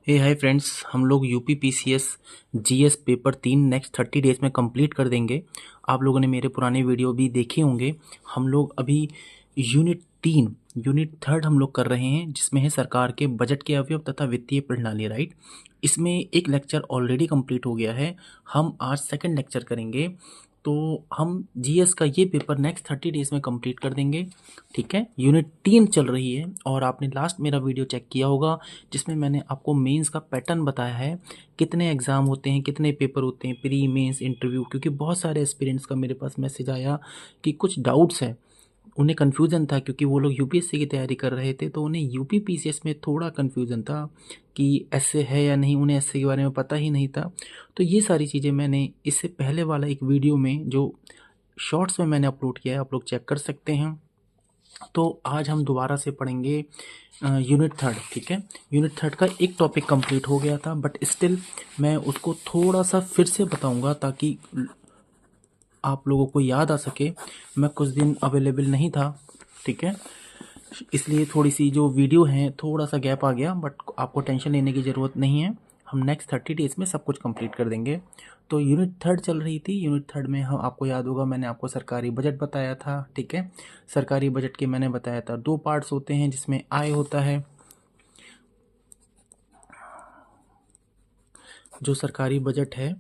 हे hi friends, हम लोग UP PCS GS paper 3 next 30 days में कंप्लीट कर देंगे। आप लोगों ने मेरे पुराने वीडियो भी देखे होंगे। हम लोग अभी यूनिट थर्ड हम लोग कर रहे हैं, जिसमें है सरकार के बजट के अवयव तथा वित्तीय प्रणाली। राइट, इसमें एक लेक्चर ऑलरेडी कंप्लीट हो गया है। हम आज सेकंड लेक्चर करेंगे, तो हम जीएस का ये पेपर नेक्स्ट 30 डेज में कंप्लीट कर देंगे। ठीक है, यूनिट 3 चल रही है और आपने लास्ट मेरा वीडियो चेक किया होगा, जिसमें मैंने आपको मेंस का पैटर्न बताया है, कितने एग्ज़ाम होते हैं, कितने पेपर होते हैं, प्री मेंस इंटरव्यू। क्योंकि बहुत सारे एस्पिरेंट्स का मेरे पास मैसेज आया कि कुछ डाउट्स है, उन्हें कन्फ्यूज़न था, क्योंकि वो लोग यूपीएससी की तैयारी कर रहे थे, तो उन्हें यूपी पीसीएस में थोड़ा कन्फ्यूज़न था कि ऐसे है या नहीं, उन्हें ऐसे के बारे में पता ही नहीं था। तो ये सारी चीज़ें मैंने इससे पहले वाला एक वीडियो में जो शॉर्ट्स में मैंने अपलोड किया है, आप लोग चेक कर सकते हैं। तो आज हम दोबारा से पढ़ेंगे यूनिट थर्ड। ठीक है, यूनिट थर्ड का एक टॉपिक कंप्लीट हो गया था, बट स्टिल मैं उसको थोड़ा सा फिर से बताऊंगा ताकि आप लोगों को याद आ सके। मैं कुछ दिन अवेलेबल नहीं था, ठीक है, इसलिए थोड़ी सी जो वीडियो है थोड़ा सा गैप आ गया, बट आपको टेंशन लेने की ज़रूरत नहीं है। हम नेक्स्ट 30 डेज में सब कुछ कंप्लीट कर देंगे। तो यूनिट थर्ड चल रही थी। यूनिट थर्ड में हम, आपको याद होगा, मैंने आपको सरकारी बजट बताया था। ठीक है, सरकारी बजट के मैंने बताया था 2 पार्ट्स होते हैं, जिसमें आय होता है, जो सरकारी बजट है,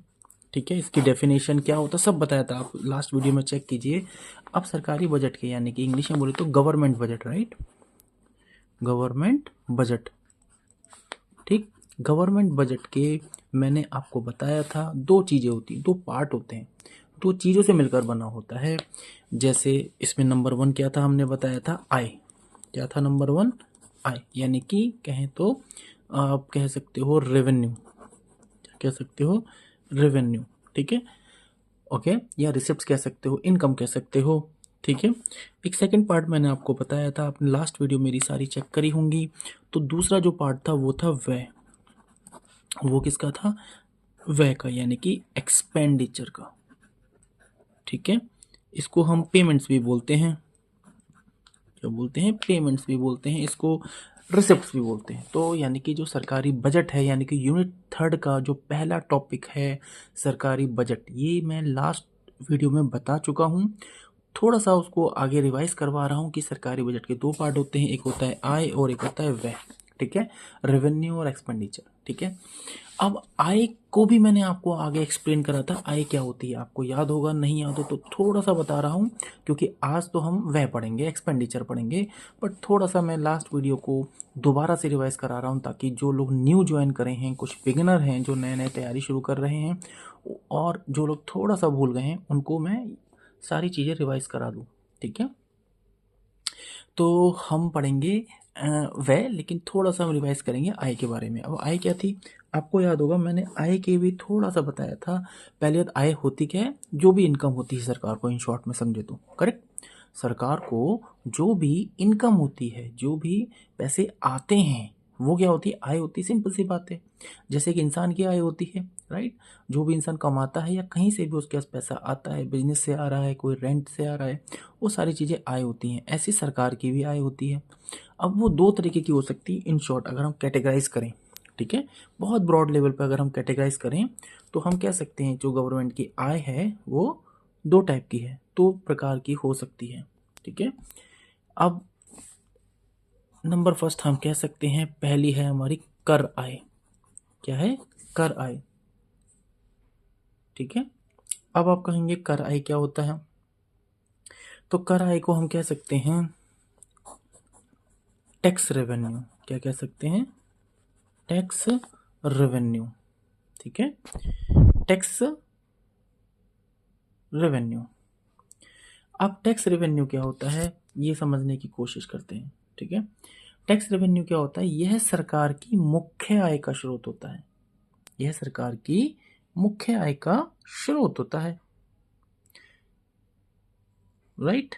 ठीक है, इसकी डेफिनेशन क्या होता है सब बताया था, आप लास्ट वीडियो में चेक कीजिए। अब सरकारी बजट के, यानी कि इंग्लिश में बोले तो government budget. Right, government budget. ठीक, गवर्नमेंट बजट के मैंने आपको बताया था 2 चीज़ें होती हैं, 2 पार्ट होते हैं, 2 चीज़ों से मिलकर बना होता है। जैसे इसमें नंबर 1 क्या था, हमने बताया था आय। क्या था नंबर 1? आय, यानी कि कहें तो आप कह सकते हो रेवेन्यू। क्या कह सकते हो? रेवेन्यू। ठीक है, ओके, या रिसिप्ट कह सकते हो, इनकम कह सकते हो। ठीक है, एक सेकंड पार्ट मैंने आपको बताया था, आपने लास्ट वीडियो मेरी सारी चेक करी होंगी। तो दूसरा जो पार्ट था वो था व्यय। वो किसका था? व्यय का, यानी कि एक्सपेंडिचर का। ठीक है, इसको हम पेमेंट्स भी बोलते हैं। क्या बोलते हैं? पेमेंट्स भी बोलते हैं इसको, रिसिप्ट्स भी बोलते हैं। तो यानी कि जो सरकारी बजट है, यानी कि यूनिट थर्ड का जो पहला टॉपिक है सरकारी बजट, ये मैं लास्ट वीडियो में बता चुका हूँ। थोड़ा सा उसको आगे रिवाइज करवा रहा हूँ कि सरकारी बजट के 2 पार्ट होते हैं, एक होता है आय और एक होता है व्यय। ठीक है, रेवेन्यू और एक्सपेंडिचर। ठीक है, अब आय को भी मैंने आपको आगे एक्सप्लेन करा था, आय क्या होती है, आपको याद होगा, नहीं याद हो तो थोड़ा सा बता रहा हूँ, क्योंकि आज तो हम व्यय पढ़ेंगे, एक्सपेंडिचर पढ़ेंगे, बट थोड़ा सा मैं लास्ट वीडियो को दोबारा से रिवाइज करा रहा हूँ, ताकि जो लोग न्यू ज्वाइन करे हैं, कुछ बिगिनर हैं जो नए नए तैयारी शुरू कर रहे हैं, और जो लोग थोड़ा सा भूल गए हैं, उनको मैं सारी चीज़ें रिवाइज करा दूँ। ठीक है, तो हम पढ़ेंगे व्यय, लेकिन थोड़ा सा हम रिवाइज करेंगे आय के बारे में। अब आय क्या थी, आपको याद होगा, मैंने आय के भी थोड़ा सा बताया था। पहले आय होती क्या है? जो भी इनकम होती है सरकार को, इन शॉर्ट में समझे तो, करेक्ट। सरकार को जो भी इनकम होती है, जो भी पैसे आते हैं, वो क्या होती है? आय होती है। सिंपल सी बात है, जैसे कि इंसान की आय होती है। राइट, जो भी इंसान कमाता है या कहीं से भी उसके पास पैसा आता है, बिजनेस से आ रहा है, कोई रेंट से आ रहा है, वो सारी चीज़ें आय होती हैं। ऐसी सरकार की भी आय होती है। अब वो 2 तरीके की हो सकती है, इन शॉर्ट अगर हम कैटेगराइज करें। ठीक है, बहुत ब्रॉड लेवल पर अगर हम कैटेगराइज करें, तो हम कह सकते हैं जो गवर्नमेंट की आय है वो 2 टाइप की है, 2 प्रकार की हो सकती है। ठीक है, अब नंबर फर्स्ट हम कह सकते हैं, पहली है हमारी कर आय। क्या है? कर आय। ठीक है, अब आप कहेंगे कर आय क्या होता है? तो कर आय को हम कह सकते हैं टैक्स रेवेन्यू। क्या कह सकते हैं? Tax revenue. ठीक है, टैक्स रेवेन्यू। अब टैक्स रेवेन्यू क्या होता है, ये समझने की कोशिश करते हैं। ठीक है, टैक्स रेवेन्यू क्या होता है? यह सरकार की मुख्य आय का स्रोत होता है। यह सरकार की मुख्य आय का स्रोत होता है। राइट,